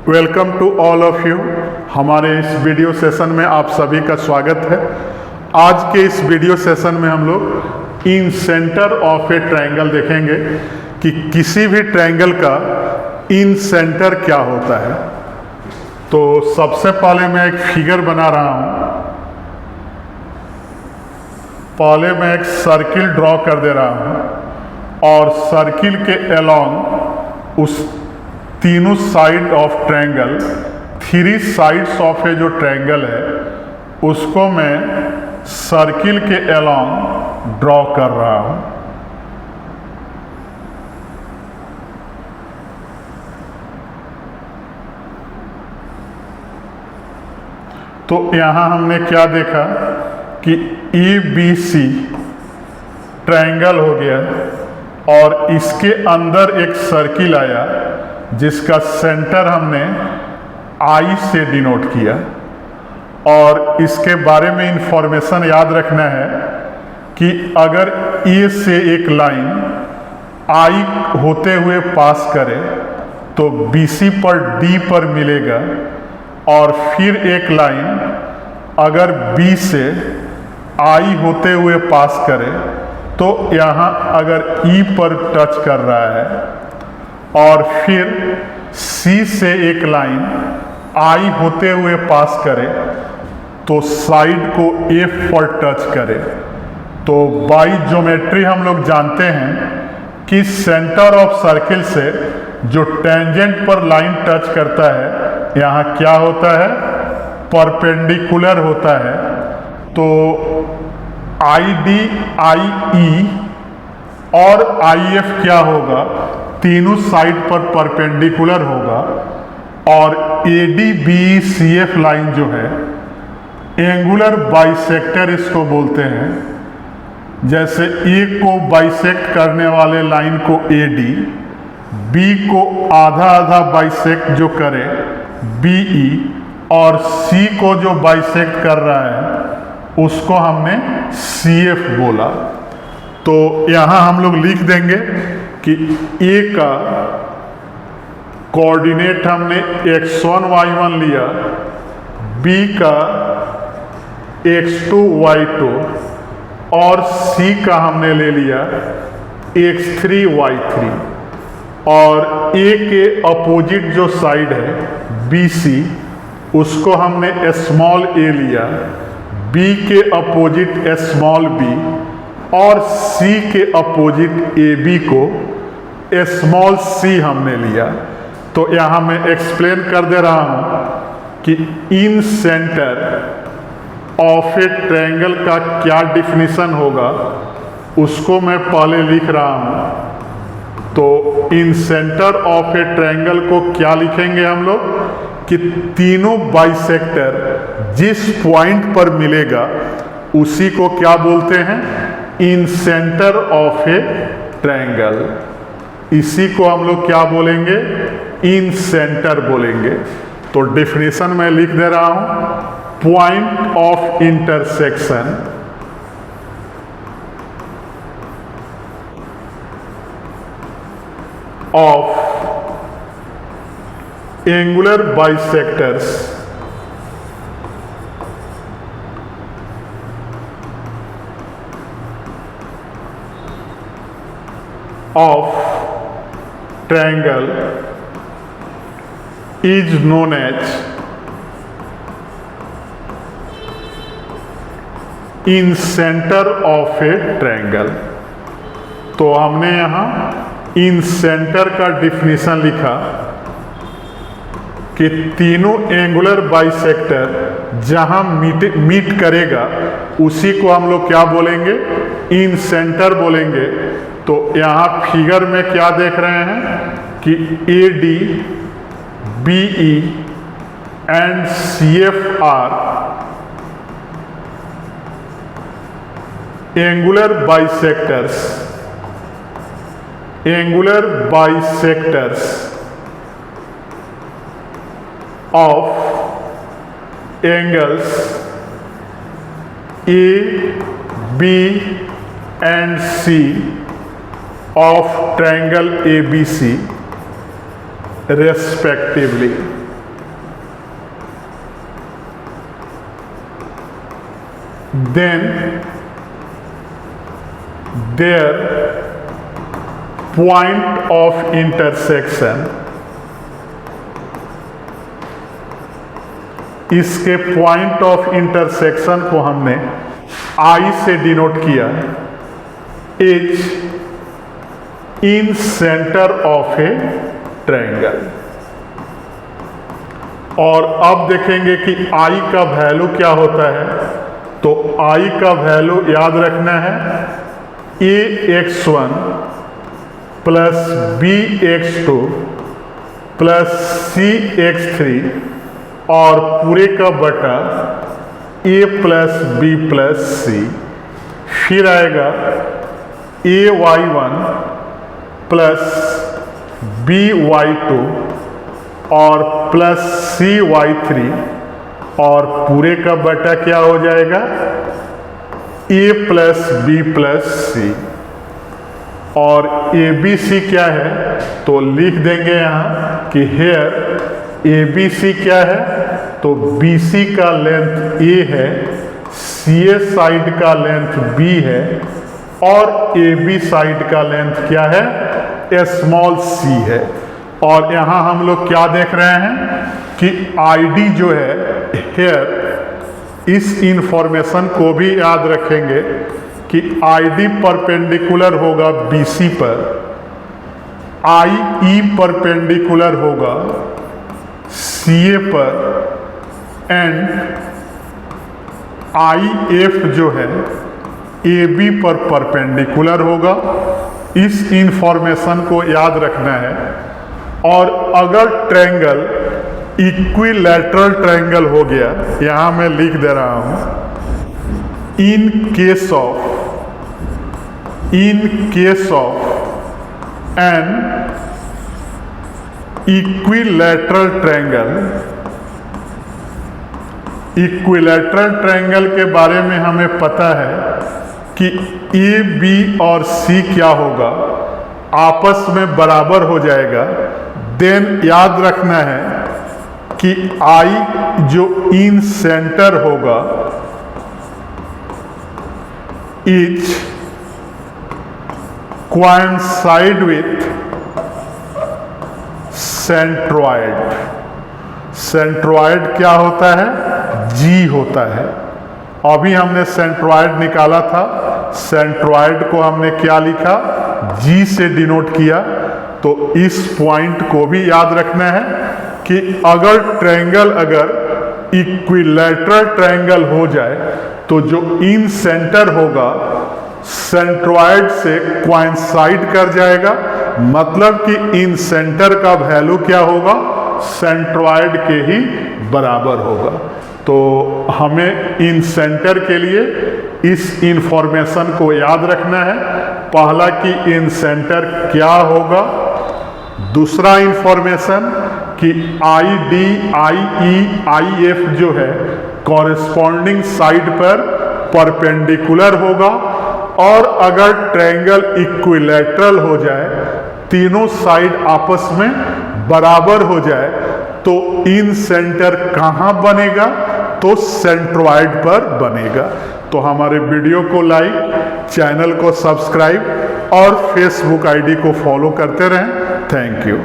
Welcome to all of you. हमारे इस video session में आप सभी का स्वागत है। आज के इस वीडियो सेशन में हम लोग इन सेंटर ऑफ ए ट्रायंगल देखेंगे कि किसी भी ट्रायंगल का इन सेंटर क्या होता है। तो सबसे पहले मैं एक फिगर बना रहा हूँ। पहले मैं एक सर्किल ड्रॉ कर दे रहा हूँ और सर्किल के अलोंग उस तीनों side of triangle, three sides of a जो ट्रायंगल है उसको मैं सर्किल के अलोंग ड्रॉ कर रहा हूँ। तो यहाँ हमने क्या देखा कि ABC ट्रायंगल हो गया और इसके अंदर एक सर्किल आया जिसका सेंटर हमने I से डिनोट किया। और इसके बारे में इंफॉर्मेशन याद रखना है कि अगर A से एक लाइन I होते हुए पास करे तो BC पर D पर मिलेगा, और फिर एक लाइन अगर B से I होते हुए पास करे तो यहाँ अगर E पर टच कर रहा है, और फिर C से एक लाइन I होते हुए पास करे तो साइड को F पर टच करे। तो बाय ज्योमेट्री हम लोग जानते हैं कि सेंटर ऑफ सर्किल से जो टेंजेंट पर लाइन टच करता है यहाँ क्या होता है, परपेंडिकुलर होता है। तो ID, IE और IF क्या होगा, तीनों साइड पर परपेंडिकुलर होगा। और AD, BE, CF लाइन जो है एंगुलर बाइसेक्टर इसको बोलते हैं। जैसे A को बाइसेक्ट करने वाले लाइन को AD, B को आधा आधा बाइसेक्ट जो करे BE, और C को जो बाइसेक्ट कर रहा है उसको हमने CF बोला। तो यहाँ हम लोग लिख देंगे कि A का कोऑर्डिनेट हमने x1 y1 लिया, B का x2 y2 और C का हमने ले लिया x3 y3। और A के अपोजिट जो साइड है BC उसको हमने स्मॉल a लिया, B के अपोजिट स्मॉल b और C के अपोजिट AB को स्मॉल c हमने लिया। तो यहाँ मैं एक्सप्लेन कर दे रहा हूँ कि इन सेंटर ऑफ ए ट्रायंगल का क्या डिफिनीशन होगा, उसको मैं पहले लिख रहा हूँ। तो इन सेंटर ऑफ ए ट्रायंगल को क्या लिखेंगे हम लोग कि तीनों बाइसेक्टर जिस पॉइंट पर मिलेगा उसी को क्या बोलते हैं, इन सेंटर ऑफ ए ट्रायंगल। इसी को हम लोग क्या बोलेंगे, इन सेंटर बोलेंगे। तो डेफिनेशन मैं लिख दे रहा हूं, point of intersection of angular bisectors of triangle is known as in center of a triangle। तो हमने यहाँ इन सेंटर का डिफिनीशन लिखा कि तीनों एंगुलर बाइसेक्टर जहाँ मीट करेगा उसी को हम लोग क्या बोलेंगे, इन सेंटर बोलेंगे। तो यहाँ फिगर में क्या देख रहे हैं कि AD, BE and CF are angular bisectors of angles A, B and C of triangle ABC respectively। then their point of intersection, इसके पॉइंट ऑफ इंटरसेक्शन को हमने I से डिनोट किया, is in centre of A triangle. और अब देखेंगे कि I का वैल्यू क्या होता है। तो I का वैल्यू याद रखना है ax1 plus bx2 plus cx3 और पूरे का बटा a प्लस बी प्लस सी। फिर आएगा ay1 प्लस by2 और प्लस cy3 और पूरे का बटा क्या हो जाएगा a प्लस बी प्लस सी। और ABC क्या है तो लिख देंगे यहाँ कि हेयर ABC क्या है तो BC का लेंथ A है, CA साइड का लेंथ B है और AB साइड का लेंथ क्या है स्मॉल c है। और यहाँ हम लोग क्या देख रहे हैं कि ID जो है हेयर, इस इंफॉर्मेशन को भी याद रखेंगे कि ID परपेंडिकुलर होगा BC पर, IE परपेंडिकुलर होगा CA पर एंड IF जो है AB पर परपेंडिकुलर होगा। इस इंफॉर्मेशन को याद रखना है। और अगर ट्रायंगल इक्विलैटरल ट्रायंगल हो गया, यहाँ मैं लिख दे रहा हूँ in case of an equilateral triangle के बारे में हमें पता है कि ए बी और सी क्या होगा, आपस में बराबर हो जाएगा। देन याद रखना है कि आई जो इन सेंटर होगा is coincide with centroid. Centroid क्या होता है जी होता है। अभी हमने सेंट्रॉइड निकाला था, सेंट्रॉइड को हमने क्या लिखा जी से डिनोट किया। तो इस पॉइंट को भी याद रखना है कि अगर ट्रायंगल अगर इक्विलैटरल ट्रायंगल हो जाए तो जो इन सेंटर होगा सेंट्रॉइड से कोइंसाइड कर जाएगा, मतलब कि इन सेंटर का वैल्यू क्या होगा सेंट्रॉइड के ही बराबर होगा। तो हमें इन सेंटर के लिए इस इंफॉर्मेशन को याद रखना है। पहला कि इन सेंटर क्या होगा, दूसरा इंफॉर्मेशन कि I D I E I F जो है कॉरेस्पॉन्डिंग साइड पर परपेंडिकुलर होगा। और अगर ट्रायंगल इक्विलैटरल हो जाए, तीनों साइड आपस में बराबर हो जाए, तो इन सेंटर कहाँ बनेगा तो सेंट्रॉइड पर बनेगा। तो हमारे वीडियो को लाइक, चैनल को सब्सक्राइब और फेसबुक आईडी को फॉलो करते रहें। Thank you.